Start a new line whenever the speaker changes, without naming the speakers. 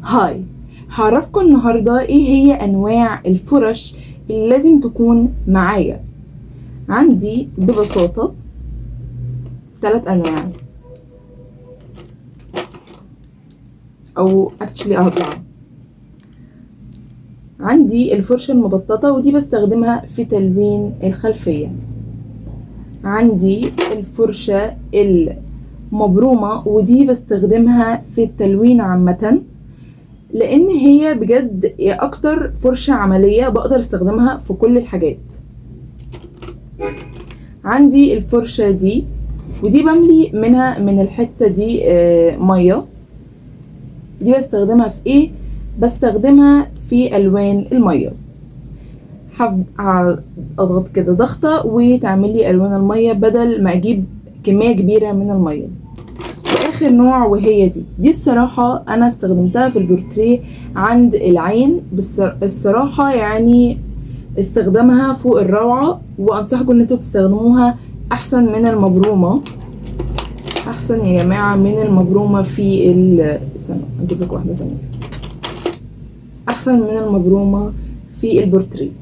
هاي، هعرفكم النهاردة ايه هي انواع الفرش اللي لازم تكون معايا. عندي ببساطة 3 انواع او actually 4. عندي الفرشة المبططة ودي بستخدمها في تلوين الخلفية. عندي الفرشة المبرومة ودي بستخدمها في التلوين عامة، لان هي بجد اكتر فرشة عملية بقدر استخدمها في كل الحاجات. عندي الفرشة دي ودي بملي منها من الحتة دي مية. دي بستخدمها في ايه؟ بستخدمها في الوان المية. اضغط كده ضغطة وتعملي الوان المية بدل ما اجيب كمية كبيرة من المية. واخر نوع وهي دي الصراحة انا استخدمتها في البورتريه عند العين. الصراحة يعني استخدامها فوق الروعة، وانصحكم ان انتوا تستخدموها احسن من المبرومة. احسن يا جماعة من المبرومة في استنى اجيب لك واحدة تانية. احسن من المبرومة في البورتريه.